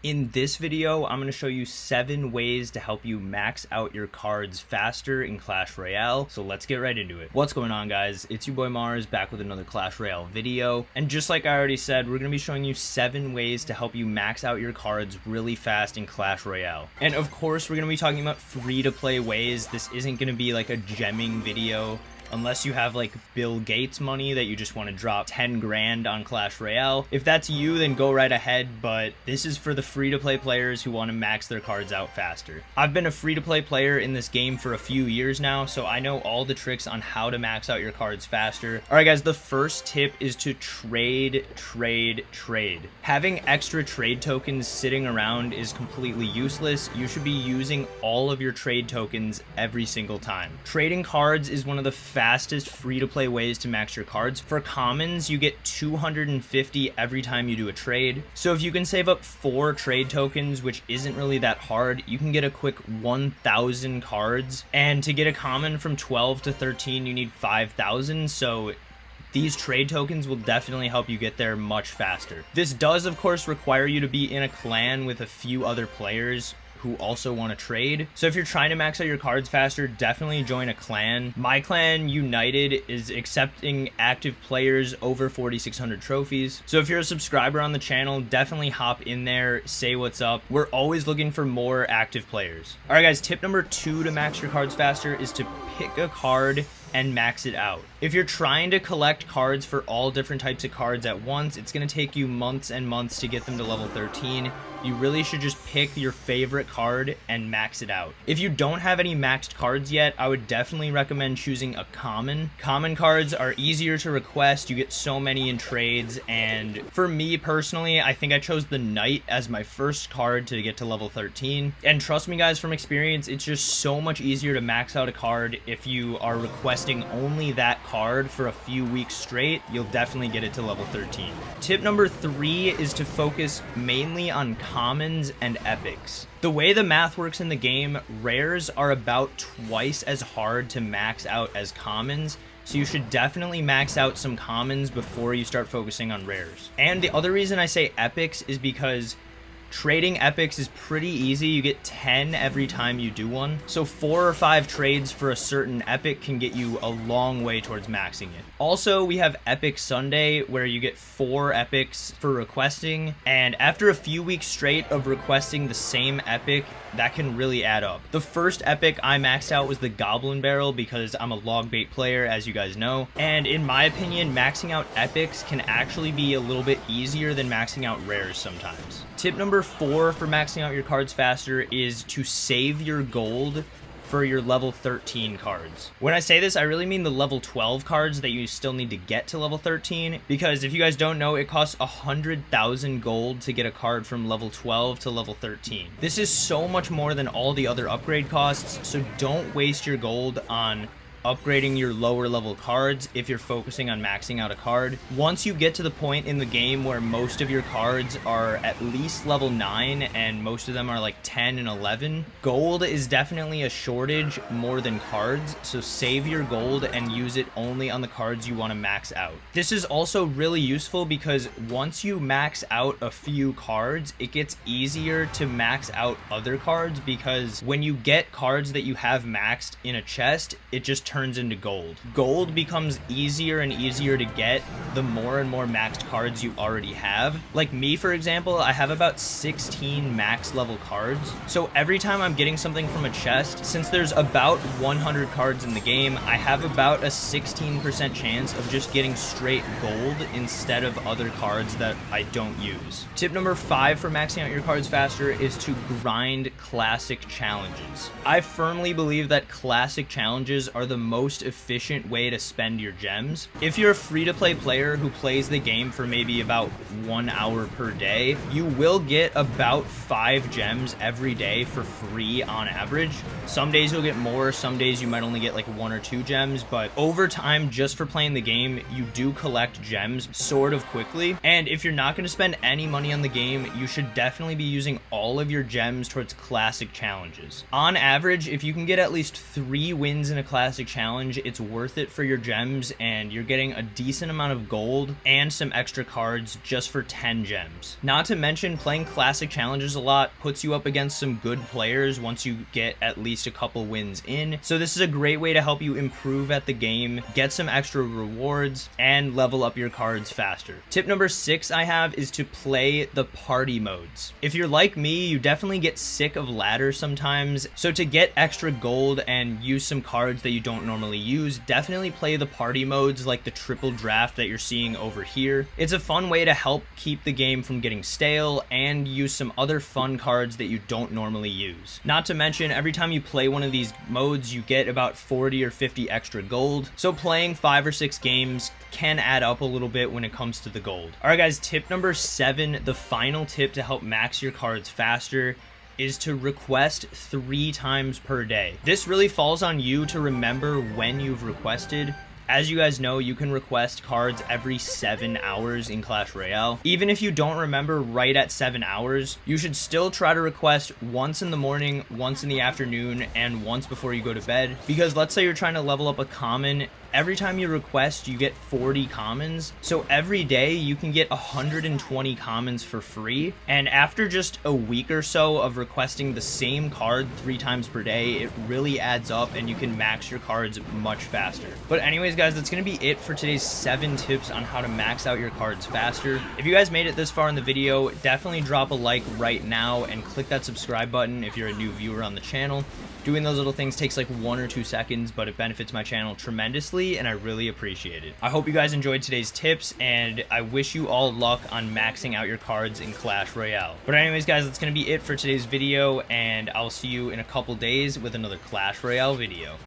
In this video, I'm going to show you 7 ways to help you max out your cards faster in Clash Royale, so let's get right into it. What's going on, guys? It's your boy Mars back with another Clash Royale video, and just like I already said, we're going to be showing you 7 ways to help you max out your cards really fast in Clash Royale. And of course, we're going to be talking about free-to-play ways. This isn't going to be like a gemming video. Unless you have like Bill Gates money that you just want to drop 10 grand on Clash Royale. If that's you, then go right ahead, but this is for the free-to-play players who want to max their cards out faster. I've been a free-to-play player in this game for a few years now, so I know all the tricks on how to max out your cards faster. Alright guys, the first tip is to trade. Having extra trade tokens sitting around is completely useless. You should be using all of your trade tokens every single time. Trading cards is one of the fastest free-to-play ways to max your cards. For commons, you get 250 every time you do a trade. So if you can save up 4 trade tokens, which isn't really that hard, you can get a quick 1,000 cards. And to get a common from 12 to 13, you need 5,000. So these trade tokens will definitely help you get there much faster. This does, of course, require you to be in a clan with a few other players who also want to trade. So if you're trying to max out your cards faster, definitely join a clan. My clan, United, is accepting active players over 4,600 trophies. So if you're a subscriber on the channel, definitely hop in there, say what's up. We're always looking for more active players. All right, guys, tip number 2 to max your cards faster is to pick a card and max it out. If you're trying to collect cards for all different types of cards at once, it's going to take you months and months to get them to level 13. You really should just pick your favorite card and max it out. If you don't have any maxed cards yet, I would definitely recommend choosing a common. Common cards are easier to request, you get so many in trades, and for me personally, I think I chose the Knight as my first card to get to level 13. And trust me guys, from experience, it's just so much easier to max out a card if you are requesting only that card for a few weeks straight. You'll definitely get it to level 13. Tip number 3 is to focus mainly on commons and epics. The way the math works in the game, rares are about twice as hard to max out as commons, so you should definitely max out some commons before you start focusing on rares. And the other reason I say epics is because trading epics is pretty easy. You get 10 every time you do one. So 4 or 5 trades for a certain epic can get you a long way towards maxing it. Also, we have Epic Sunday where you get 4 epics for requesting. And after a few weeks straight of requesting the same epic, that can really add up. The first epic I maxed out was the Goblin Barrel because I'm a log bait player, as you guys know. And in my opinion, maxing out epics can actually be a little bit easier than maxing out rares sometimes. Tip number 4 for maxing out your cards faster is to save your gold for your level 13 cards. When I say this, I really mean the level 12 cards that you still need to get to level 13, because if you guys don't know, it costs 100,000 gold to get a card from level 12 to level 13. This is so much more than all the other upgrade costs, so don't waste your gold on upgrading your lower level cards if you're focusing on maxing out a card. Once you get to the point in the game where most of your cards are at least level 9 and most of them are like 10 and 11, gold is definitely a shortage more than cards, so save your gold and use it only on the cards you want to max out. This is also really useful because once you max out a few cards, it gets easier to max out other cards, because when you get cards that you have maxed in a chest, it just turns into gold. Gold becomes easier and easier to get the more and more maxed cards you already have. Like me, for example, I have about 16 max level cards. So every time I'm getting something from a chest, since there's about 100 cards in the game, I have about a 16% chance of just getting straight gold instead of other cards that I don't use. Tip number 5 for maxing out your cards faster is to grind classic challenges. I firmly believe that classic challenges are the most efficient way to spend your gems. If you're a free-to-play player who plays the game for maybe about 1 hour per day, you will get about 5 gems every day for free on average. Some days you'll get more, some days you might only get like 1 or 2 gems, but over time, just for playing the game, you do collect gems sort of quickly. And if you're not going to spend any money on the game, you should definitely be using all of your gems towards classic challenges. On average, if you can get at least 3 wins in a classic challenge, it's worth it for your gems, and you're getting a decent amount of gold and some extra cards just for 10 gems. Not to mention, playing classic challenges a lot puts you up against some good players once you get at least a couple wins in. So this is a great way to help you improve at the game, get some extra rewards, and level up your cards faster. Tip number 6 I have is to play the party modes. If you're like me, you definitely get sick of ladders sometimes, so to get extra gold and use some cards that you don't normally use, definitely play the party modes like the triple draft that you're seeing over here. It's a fun way to help keep the game from getting stale and use some other fun cards that you don't normally use. Not to mention, every time you play one of these modes, you get about 40 or 50 extra gold, so playing 5 or 6 games can add up a little bit when it comes to the gold. Alright guys, tip number 7, the final tip to help max your cards faster, is to request 3 times per day. This really falls on you to remember when you've requested. As you guys know, you can request cards every 7 hours in Clash Royale. Even if you don't remember right at 7 hours, you should still try to request once in the morning, once in the afternoon, and once before you go to bed. Because let's say you're trying to level up a common, every time you request, you get 40 commons. So every day you can get 120 commons for free. And after just a week or so of requesting the same card 3 times per day, it really adds up and you can max your cards much faster. But anyways, guys, that's going to be it for today's 7 tips on how to max out your cards faster. If you guys made it this far in the video, definitely drop a like right now and click that subscribe button if you're a new viewer on the channel. Doing those little things takes like 1 or 2 seconds, but it benefits my channel tremendously, and I really appreciate it. I hope you guys enjoyed today's tips, and I wish you all luck on maxing out your cards in Clash Royale. But anyways, guys, that's going to be it for today's video, and I'll see you in a couple days with another Clash Royale video.